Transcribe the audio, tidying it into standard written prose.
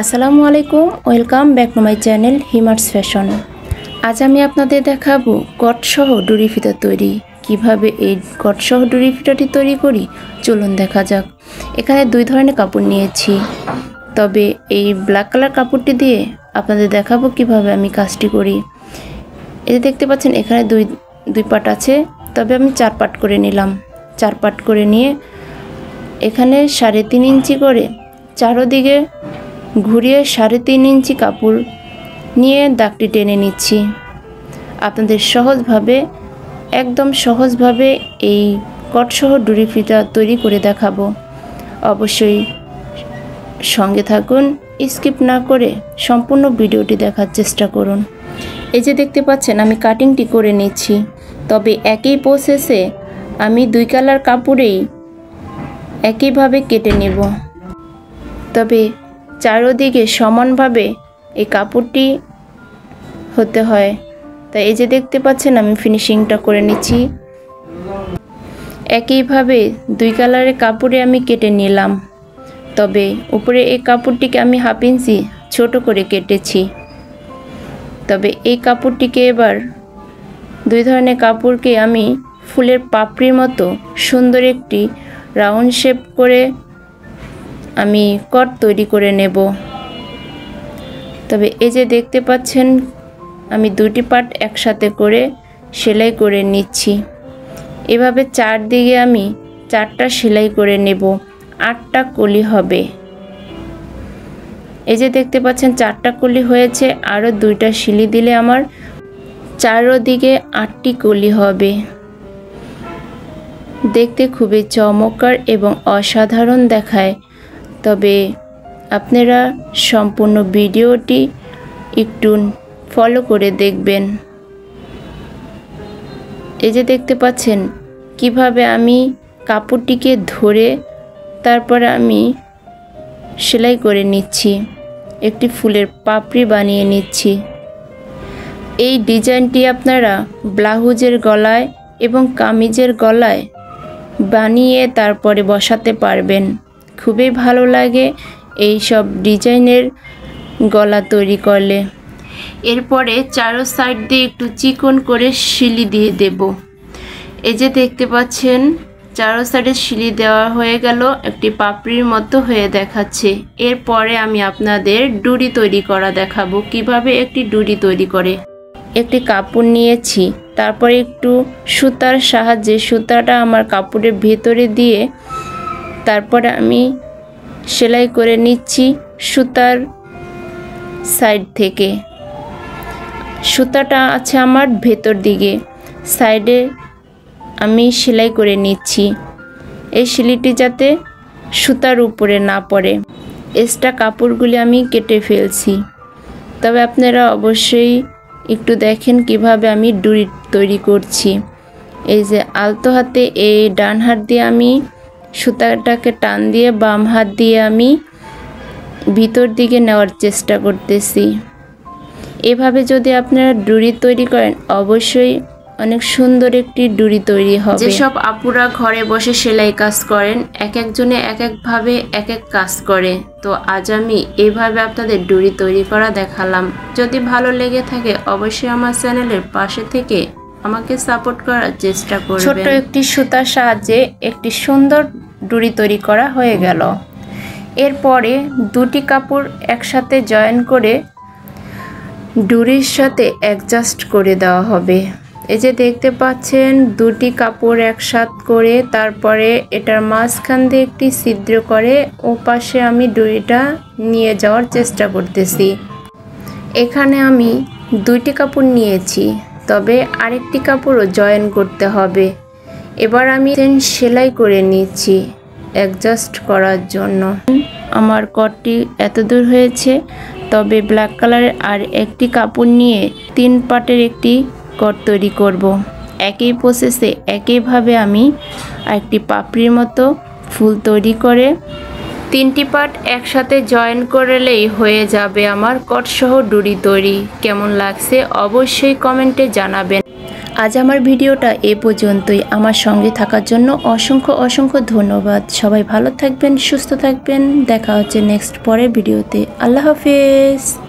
আসসালামু আলাইকুম, welcome back to my channel হিমার্স fashion. আজ আমি আপনাদের দেখাবো কটসহ ডুরি ফিতা তৈরি। কিভাবে এই কটসহ ডুরি ফিতাটি তৈরি করি চলুন দেখা যাক। এখানে দুই ধরনের কাপড় নিয়েছি, তবে এই ব্ল্যাক কালার কাপড়টি দিয়ে আপনাদের দেখাবো কিভাবে আমি কাজটি করি। এই দেখতে পাচ্ছেন এখানে দুই পাট আছে, তবে আমি 4 পাট করে নিলাম। 4 পাট করে নিয়ে এখানে 3.5 ইঞ্চি করে চারোদিকে ঘুরিয়ে 3.5 ইঞ্চি কাপড় নিয়ে দাগটি টেনে নিচ্ছি। আপনাদের একদম সহজভাবে এই কটসহ ডুরি ফিতা তৈরি করে দেখাবো। অবশ্যই সঙ্গে থাকুন, স্কিপ না করে সম্পূর্ণ ভিডিওটি দেখার চেষ্টা করুন। এই যে দেখতে পাচ্ছেন আমি কাটিংটি করে নিচ্ছি, তবে একই প্রসেসে আমি 2 কালার কাপড়েই একইভাবে কেটে নেব। তবে চারদিকে সমানভাবে এই কাপড়টি হতে হয়। তাই এই যে দেখতে পাচ্ছেন আমি ফিনিশিংটা করে নিচ্ছি। একইভাবে 2 কালারের কাপড়ে আমি কেটে নিলাম, তবে উপরে এই কাপড়টিকে আমি 1/2 ইঞ্চি ছোট করে কেটেছি। তবে এই কাপড়টিকে এবার 2 ধরনের কাপড়কে আমি ফুলের পাপড়ির মতো সুন্দর একটি রাউন্ড শেপ করে আমি কট তৈরি করে নেব। তবে এই যে দেখতে পাচ্ছেন আমি 2টি পার্ট একসাথে করে সেলাই করে নিচ্ছি। এভাবে চারদিকে আমি 4টা সেলাই করে নেব, 8টা কলি হবে। এই যে দেখতে পাচ্ছেন 4টা কলি হয়েছে, আরও 2টা সিলি দিলে আমার চারদিকে 8টি কলি হবে। দেখতে খুবই চমৎকার এবং অসাধারণ দেখায়। তবে আপনারা সম্পূর্ণ ভিডিওটি একটু ফলো করে দেখবেন। এই যে দেখতে পাচ্ছেন কিভাবে আমি কাপড়টিকে ধরে তারপরে আমি সেলাই করে নিচ্ছি, একটি ফুলের পাপড়ি বানিয়ে নিচ্ছি। এই ডিজাইনটি আপনারা ব্লাউজের গলায় এবং কামিজের গলায় বানিয়ে তারপরে বসাতে পারবেন। খুবই ভালো লাগে এই সব ডিজাইনের গলা তৈরি করলে। এরপরে চারো সাইড দিয়ে একটু চিকন করে সিলি দিয়ে দেব। এই যে দেখতে পাচ্ছেন চারো সাইডে সিলি দেওয়া হয়ে গেল, একটি পাপড়ির মতো হয়ে দেখাচ্ছে। এরপরে আমি আপনাদের ডুরি তৈরি করা দেখাবো, কিভাবে একটি ডুরি তৈরি করে। একটি কাপড় নিয়েছি, তারপরে একটু সুতার সাহায্যে সুতাটা আমার কাপড়ের ভেতরে দিয়ে তারপরে আমি সেলাই করে নিচ্ছি সুতার সাইড থেকে। সুতাটা আছে আমার ভেতর দিকে, সাইডে আমি সেলাই করে নিচ্ছি। এই সিলিটি যাতে সুতার উপরে না পড়ে। এক্সট্রা কাপড়গুলি আমি কেটে ফেলছি। তবে আপনারা অবশ্যই একটু দেখেন কিভাবে আমি ডুরি তৈরি করছি। এই যে আলতো হাতে এই ডান হাত দিয়ে আমি সুতাটাকে টান দিয়ে বাম হাত দিয়ে আমি ভিতর দিকে নেওয়ার চেষ্টা করতেছি। এভাবে যদি আপনারা ডুরি তৈরি করেন অবশ্যই অনেক সুন্দর একটি ডুরি তৈরি হবে। যেসব আপুরা ঘরে বসে সেলাই কাজ করেন, একজনে একভাবে এক কাজ করে, তো আজ আমি এইভাবে আপনাদের ডুরি তৈরি করা দেখালাম। যদি ভালো লেগে থাকে অবশ্যই আমার চ্যানেলের পাশে থেকে আমাকে সাপোর্ট করার চেষ্টা করবেন। ছোট একটি সুতার সাহায্যে একটি সুন্দর ডুরি তৈরি করা হয়ে গেল। এরপরে 2টি কাপড় একসাথে জয়েন করে ডুরির সাথে অ্যাডজাস্ট করে দেওয়া হবে। এই যে দেখতে পাচ্ছেন 2টি কাপড় একসাথ করে তারপরে এটার মাঝখান দিয়ে একটি ছিদ্র করে ওপাশে আমি ডুরিটা নিয়ে যাওয়ার চেষ্টা করতেছি। এখানে আমি 2টি কাপড় নিয়েছি, তবে আরেকটি কাপড়ও জয়েন করতে হবে। এবার আমি সেলাই করে নিচ্ছি অ্যাডজাস্ট করার জন্য। আমার কটটি এত দূর হয়েছে, তবে ব্ল্যাক কালারের আর একটি কাপড় নিয়ে 3 পাটের একটি কট তৈরি করব। একই প্রসেসে একইভাবে আমি একটি পাপড়ির মতো ফুল তৈরি করে 3টি পাট একসাথে জয়েন করলেই হয়ে যাবে আমার কটসহ ডুরি তৈরি। কেমন লাগছে অবশ্যই কমেন্টে জানাবেন। আজ আমার ভিডিওটা এ পর্যন্তই। আমার সঙ্গে থাকার জন্য অসংখ্য অসংখ্য ধন্যবাদ। সবাই ভালো থাকবেন, সুস্থ থাকবেন। দেখা হচ্ছে নেক্সট পরের ভিডিওতে। আল্লাহ হাফেজ।